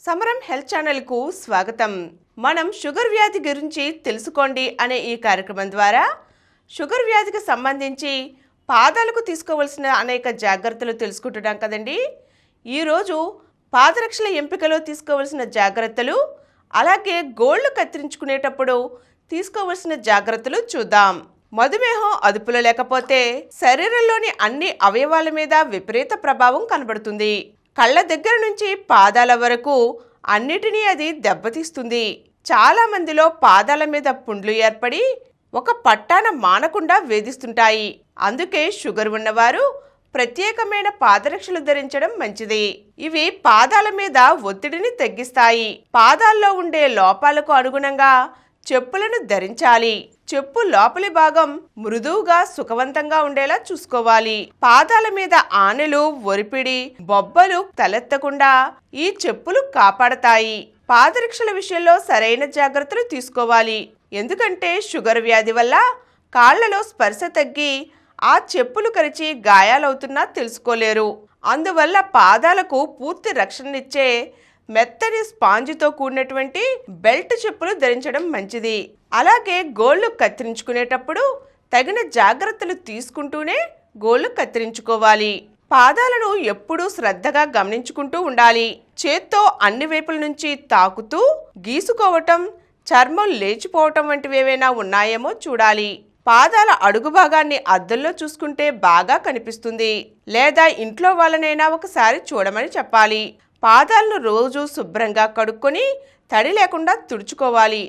సమరం హెల్త్ ఛానల్కు స్వాగతం. మనం షుగర్ వ్యాధి గురించి తెలుసుకోండి అనే ఈ కార్యక్రమం ద్వారా షుగర్ వ్యాధికి సంబంధించి పాదాలకు తీసుకోవాల్సిన అనేక జాగ్రత్తలు తెలుసుకుంటున్నాం కదండి. ఈరోజు పాదరక్షల ఎంపికలో తీసుకోవాల్సిన జాగ్రత్తలు, అలాగే గోళ్ళు కత్తిరించుకునేటప్పుడు తీసుకోవాల్సిన జాగ్రత్తలు చూద్దాం. మధుమేహం అదుపులో లేకపోతే శరీరంలోని అన్ని అవయవాల మీద విపరీత ప్రభావం కనబడుతుంది. కళ్ళ దగ్గర నుంచి పాదాల వరకు అన్నిటినీ అది దెబ్బతీస్తుంది. చాలా మందిలో పాదాల మీద పుండ్లు ఏర్పడి ఒక పట్టాన మానకుండా వేధిస్తుంటాయి. అందుకే షుగర్ ఉన్నవారు ప్రత్యేకమైన పాదరక్షలు ధరించడం మంచిది. ఇవి పాదాల మీద ఒత్తిడిని తగ్గిస్తాయి. పాదాల్లో ఉండే లోపాలకు అనుగుణంగా చెప్పులను ధరించాలి. చెప్పు లోపలి భాగం మృదువుగా సుఖవంతంగా ఉండేలా చూసుకోవాలి. పాదాల మీద ఆనెలు, ఒరిపిడి, బొబ్బలు తలెత్తకుండా ఈ చెప్పులు కాపాడతాయి. పాదరక్షల విషయంలో సరైన జాగ్రత్తలు తీసుకోవాలి. ఎందుకంటే షుగర్ వ్యాధి వల్ల కాళ్లలో స్పర్శ తగ్గి ఆ చెప్పులు కరిచి గాయాలవుతున్నా తెలుసుకోలేరు. అందువల్ల పాదాలకు పూర్తి రక్షణనిచ్చే మెత్తని స్పాంజితో కూడినటువంటి బెల్ట్ చెప్పులు ధరించడం మంచిది. అలాగే గోళ్ళు కత్తిరించుకునేటప్పుడు తగిన జాగ్రత్తలు తీసుకుంటూనే గోళ్ళు కత్తిరించుకోవాలి. పాదాలను ఎప్పుడూ శ్రద్ధగా గమనించుకుంటూ ఉండాలి. చేత్తో అన్ని వైపుల నుంచి తాకుతూ గీసుకోవటం, చర్మం లేచిపోవటం వంటివి ఏవైనా ఉన్నాయేమో చూడాలి. పాదాల అడుగు భాగాన్ని అద్దంలో చూసుకుంటే బాగా కనిపిస్తుంది. లేదా ఇంట్లో వాళ్ళనైనా ఒకసారి చూడమని చెప్పాలి. పాదాలను రోజు శుభ్రంగా కడుక్కొని తడి లేకుండా తుడుచుకోవాలి.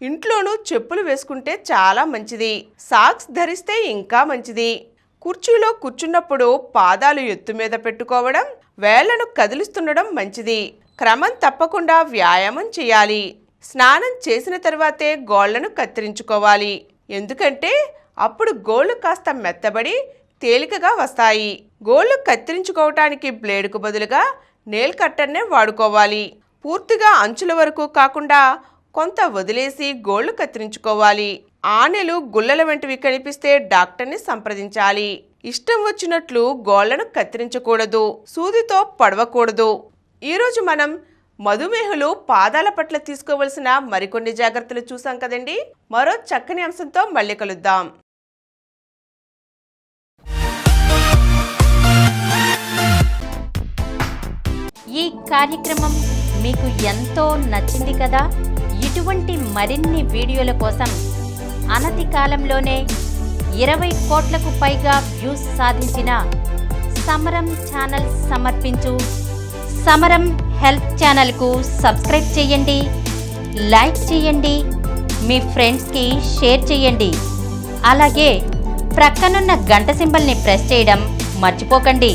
ఇంట్లోనూ చెప్పులు వేసుకుంటే చాలా మంచిది. సాక్స్ ధరిస్తే ఇంకా మంచిది. కుర్చీలో కూర్చున్నప్పుడు పాదాలు ఎత్తు మీద పెట్టుకోవడం, వేళ్లను కదిలిస్తుండడం మంచిది. క్రమం తప్పకుండా వ్యాయామం చేయాలి. స్నానం చేసిన తర్వాతే గోళ్లను కత్తిరించుకోవాలి. ఎందుకంటే అప్పుడు గోళ్లు కాస్త మెత్తబడి తేలికగా వస్తాయి. గోళ్లు కత్తిరించుకోవటానికి బ్లేడుకు బదులుగా నెయిల్ కట్టర్నే వాడుకోవాలి. పూర్తిగా అంచుల వరకు కాకుండా కొంత వదిలేసి గోళ్లు కత్తిరించుకోవాలి. ఆనెలు, గుల్లల వంటివి కనిపిస్తే డాక్టర్ని సంప్రదించాలి. ఇష్టం వచ్చినట్లు గోళ్లను కత్తిరించకూడదు, సూదితో పడవకూడదు. ఈరోజు మనం మధుమేహులు పాదాల పట్ల తీసుకోవలసిన మరికొన్ని జాగ్రత్తలు చూసాం కదండి. మరో చక్కని అంశంతో మళ్ళీ కలుద్దాం. ఈ కార్యక్రమం మీకు ఎంతో నచ్చింది కదా. ఇటువంటి మరిన్ని వీడియోల కోసం అనతి కాలంలోనే 20 కోట్లకు పైగా వ్యూస్ సాధించిన సమరం ఛానల్ సమర్పించు సమరం హెల్త్ ఛానల్కు సబ్స్క్రైబ్ చేయండి, లైక్ చేయండి, మీ ఫ్రెండ్స్కి షేర్ చేయండి. అలాగే ప్రక్కనున్న గంట సింబల్ని ప్రెస్ చేయడం మర్చిపోకండి.